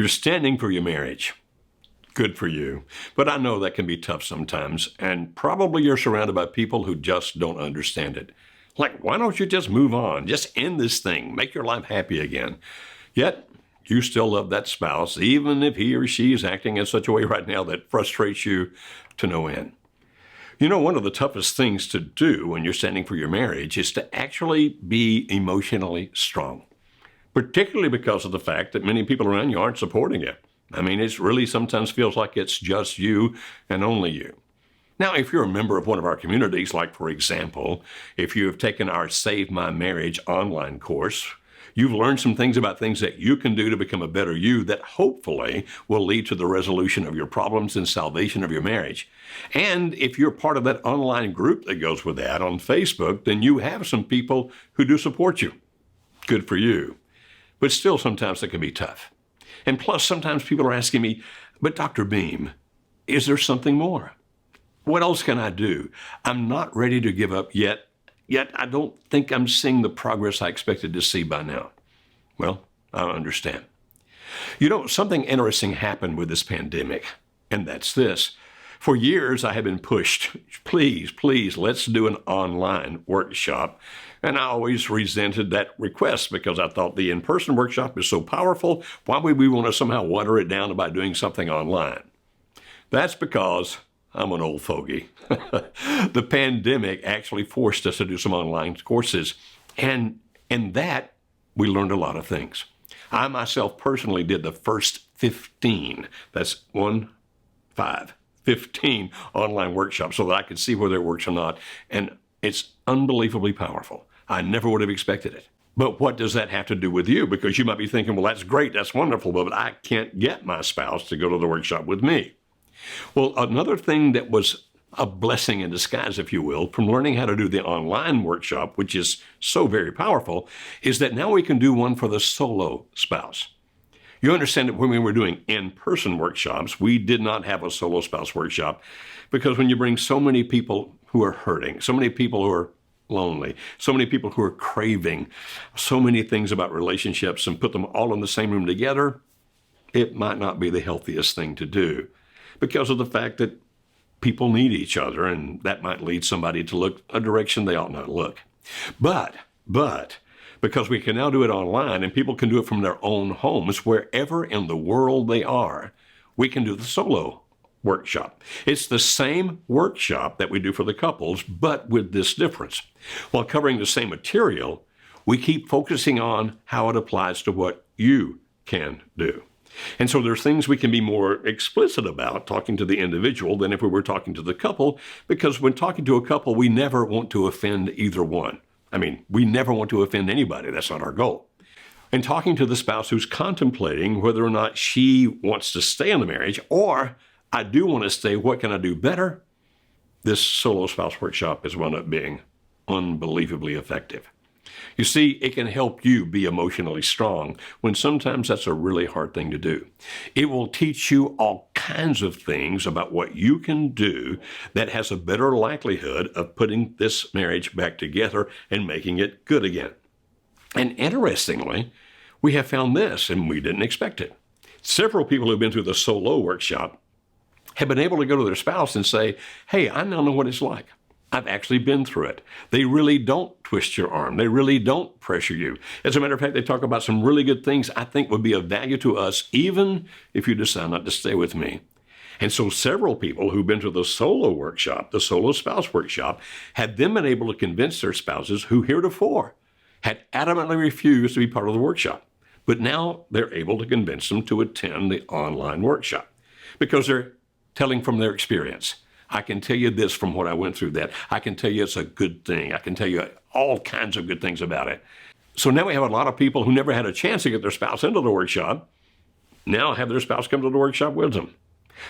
You're standing for your marriage. Good for you. But I know that can be tough sometimes, and probably you're surrounded by people who just don't understand it. Like, why don't you just move on? Just end this thing. Make your life happy again. Yet, you still love that spouse, even if he or she is acting in such a way right now that frustrates you to no end. You know, one of the toughest things to do when you're standing for your marriage is to actually be emotionally strong, particularly because of the fact that many people around you aren't supporting you. I mean, it really sometimes feels like it's just you and only you. Now, if you're a member of one of our communities, like, for example, if you have taken our Save My Marriage online course, you've learned some things about things that you can do to become a better you that hopefully will lead to the resolution of your problems and salvation of your marriage. And if you're part of that online group that goes with that on Facebook, then you have some people who do support you. Good for you. But still, sometimes it can be tough. And plus, sometimes people are asking me, but Dr. Beam, is there something more? What else can I do? I'm not ready to give up yet I don't think I'm seeing the progress I expected to see by now. Well, I understand. You know, something interesting happened with this pandemic, and that's this. For years, I have been pushed, please, let's do an online workshop. And I always resented that request because I thought the in-person workshop is so powerful. Why would we want to somehow water it down by doing something online? That's because I'm an old fogey. The pandemic actually forced us to do some online courses. And in that, we learned a lot of things. I myself personally did the first 15. That's 15 online workshops so that I could see whether it works or not. And it's unbelievably powerful. I never would have expected it. But what does that have to do with you? Because you might be thinking, well, that's great, that's wonderful, but I can't get my spouse to go to the workshop with me. Well, another thing that was a blessing in disguise, if you will, from learning how to do the online workshop, which is so very powerful, is that now we can do one for the solo spouse. You understand that when we were doing in-person workshops, we did not have a solo spouse workshop because when you bring so many people who are hurting, so many people who are lonely, so many people who are craving so many things about relationships and put them all in the same room together, it might not be the healthiest thing to do because of the fact that people need each other, and that might lead somebody to look a direction they ought not look. But, because we can now do it online and people can do it from their own homes, wherever in the world they are, we can do the solo workshop. It's the same workshop that we do for the couples, but with this difference. While covering the same material, we keep focusing on how it applies to what you can do. And so there's things we can be more explicit about talking to the individual than if we were talking to the couple, because when talking to a couple, we never want to offend either one. I mean, we never want to offend anybody. That's not our goal. And talking to the spouse who's contemplating whether or not she wants to stay in the marriage, or I do want to stay, what can I do better? This solo spouse workshop is wound up being unbelievably effective. You see, it can help you be emotionally strong when sometimes that's a really hard thing to do. It will teach you all kinds of things about what you can do that has a better likelihood of putting this marriage back together and making it good again. And interestingly, we have found this, and we didn't expect it. Several people who've been through the solo workshop have been able to go to their spouse and say, hey, I now know what it's like. I've actually been through it. They really don't twist your arm. They really don't pressure you. As a matter of fact, they talk about some really good things I think would be of value to us, even if you decide not to stay with me. And so several people who've been to the solo workshop, the solo spouse workshop, had then been able to convince their spouses who heretofore had adamantly refused to be part of the workshop. But now they're able to convince them to attend the online workshop because they're telling from their experience. I can tell you this from what I went through that. I can tell you it's a good thing. I can tell you all kinds of good things about it. So now we have a lot of people who never had a chance to get their spouse into the workshop, now have their spouse come to the workshop with them.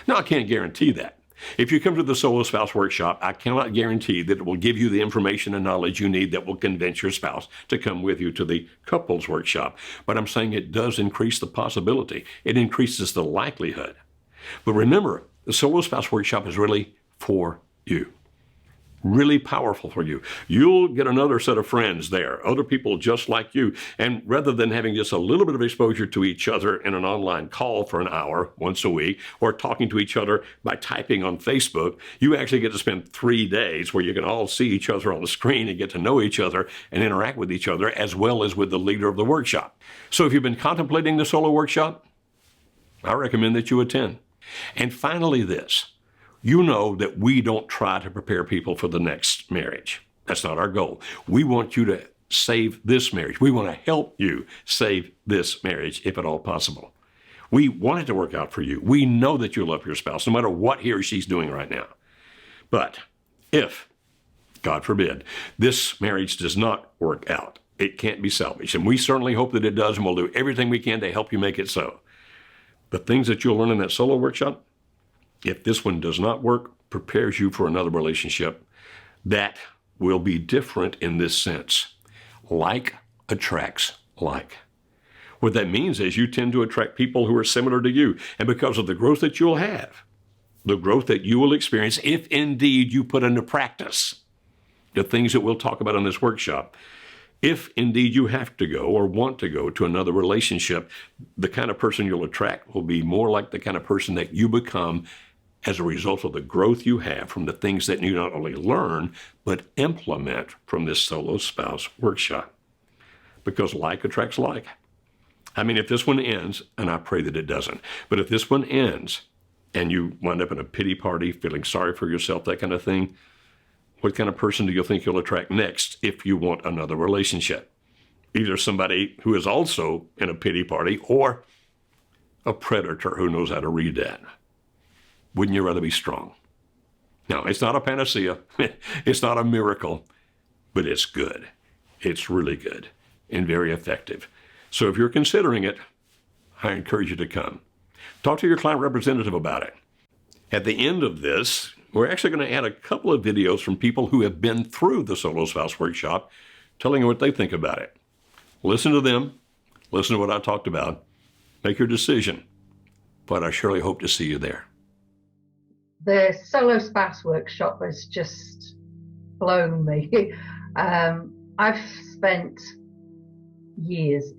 Now, I can't guarantee that. If you come to the solo spouse workshop, I cannot guarantee that it will give you the information and knowledge you need that will convince your spouse to come with you to the couples workshop. But I'm saying it does increase the possibility. It increases the likelihood. But remember, the solo spouse workshop is really for you. Really powerful for you. You'll get another set of friends there, other people just like you. And rather than having just a little bit of exposure to each other in an online call for an hour once a week, or talking to each other by typing on Facebook, you actually get to spend 3 days where you can all see each other on the screen and get to know each other and interact with each other, as well as with the leader of the workshop. So if you've been contemplating the solo workshop, I recommend that you attend. And finally, this. You know that we don't try to prepare people for the next marriage. That's not our goal. We want you to save this marriage. We want to help you save this marriage if at all possible. We want it to work out for you. We know that you love your spouse, no matter what he or she's doing right now. But if, God forbid, this marriage does not work out, it can't be salvaged. And we certainly hope that it does, and we'll do everything we can to help you make it so. The things that you'll learn in that solo workshop, if this one does not work, prepares you for another relationship that will be different in this sense. Like attracts like. What that means is you tend to attract people who are similar to you. And because of the growth that you'll have, the growth that you will experience, if indeed you put into practice the things that we'll talk about in this workshop, if indeed you have to go or want to go to another relationship, the kind of person you'll attract will be more like the kind of person that you become as a result of the growth you have from the things that you not only learn, but implement from this solo spouse workshop. Because like attracts like. I mean, if this one ends, and I pray that it doesn't, but if this one ends and you wind up in a pity party, feeling sorry for yourself, that kind of thing, what kind of person do you think you'll attract next if you want another relationship? Either somebody who is also in a pity party or a predator who knows how to read that. Wouldn't you rather be strong? Now, it's not a panacea. It's not a miracle, but it's good. It's really good and very effective. So if you're considering it, I encourage you to come. Talk to your client representative about it. At the end of this, we're actually going to add a couple of videos from people who have been through the Solo Spouse Workshop, telling you what they think about it. Listen to them. Listen to what I talked about. Make your decision. But I surely hope to see you there. The Solo Spouse Workshop has just blown me. I've spent years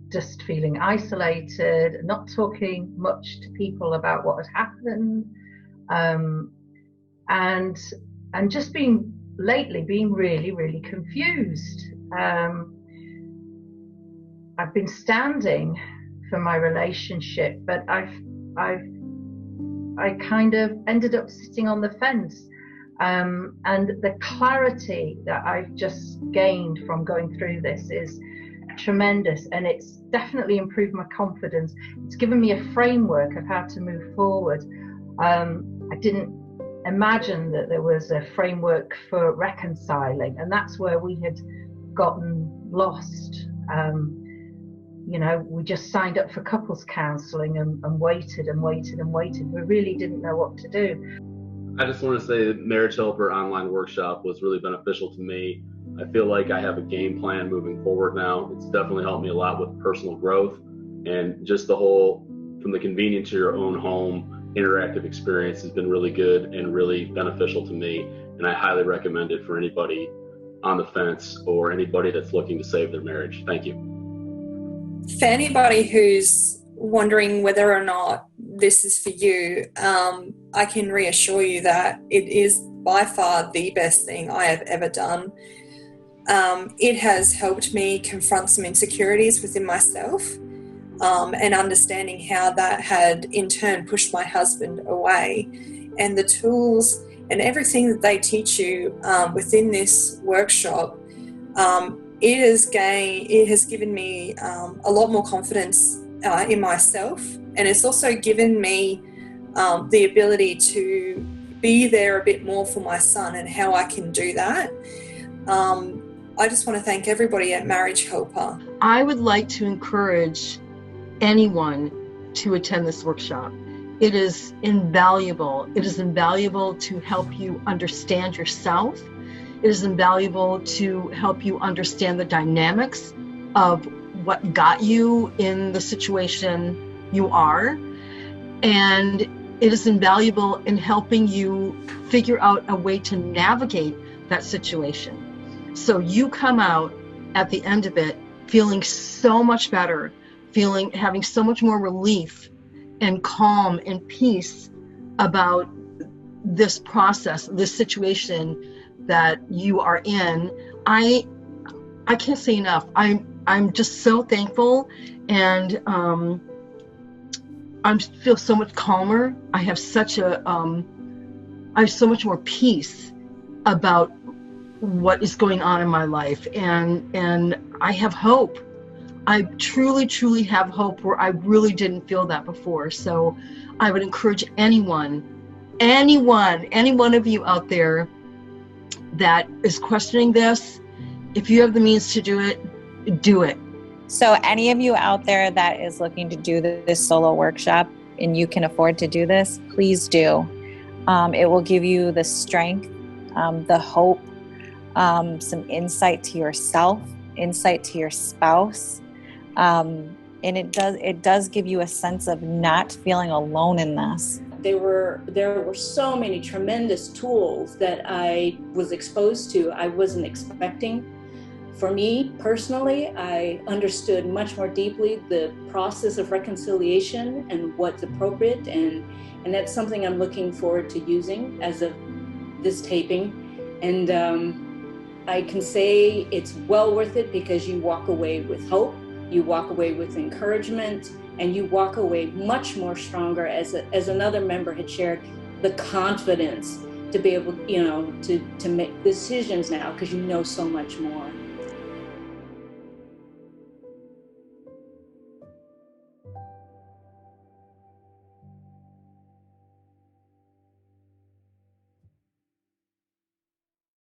just feeling isolated, not talking much to people about what had happened, and just being really, really confused. I've been standing for my relationship, but I kind of ended up sitting on the fence. And the clarity that I've just gained from going through this is tremendous, and it's definitely improved my confidence. It's given me a framework of how to move forward. I didn't imagine that there was a framework for reconciling, and that's where we had gotten lost. We just signed up for couples counselling and waited and waited and waited. We really didn't know what to do. I just want to say that Marriage Helper online workshop was really beneficial to me. I feel like I have a game plan moving forward now. It's definitely helped me a lot with personal growth, and just the whole, from the convenience of your own home, interactive experience has been really good and really beneficial to me. And I highly recommend it for anybody on the fence or anybody that's looking to save their marriage. Thank you. For anybody who's wondering whether or not this is for you, I can reassure you that it is by far the best thing I have ever done. It has helped me confront some insecurities within myself, and understanding how that had in turn pushed my husband away. And the tools and everything that they teach you within this workshop, it has given me a lot more confidence in myself, and it's also given me the ability to be there a bit more for my son and how I can do that. I just want to thank everybody at Marriage Helper. I would like to encourage anyone to attend this workshop. It is invaluable. It is invaluable to help you understand yourself. It is invaluable to help you understand the dynamics of what got you in the situation you are. And it is invaluable in helping you figure out a way to navigate that situation. So you come out at the end of it feeling so much better, having so much more relief and calm and peace about this process, this situation that you are in. I can't say enough. I'm just so thankful, and I feel so much calmer. I have so much more peace about what is going on in my life, and I have hope. I truly have hope where I really didn't feel that before. So I would encourage any one of you out there that is questioning this, if you have the means to do it, do it. So any of you out there that is looking to do this solo workshop and you can afford to do this, please do. It will give you the strength, the hope, some insight to yourself, insight to your spouse. And it does give you a sense of not feeling alone in this. There were so many tremendous tools that I was exposed to I wasn't expecting. For me personally, I understood much more deeply the process of reconciliation and what's appropriate, and that's something I'm looking forward to using as of this taping. And I can say it's well worth it because you walk away with hope, you walk away with encouragement, and you walk away much more stronger, as another member had shared, the confidence to be able, to make decisions now because you know so much more.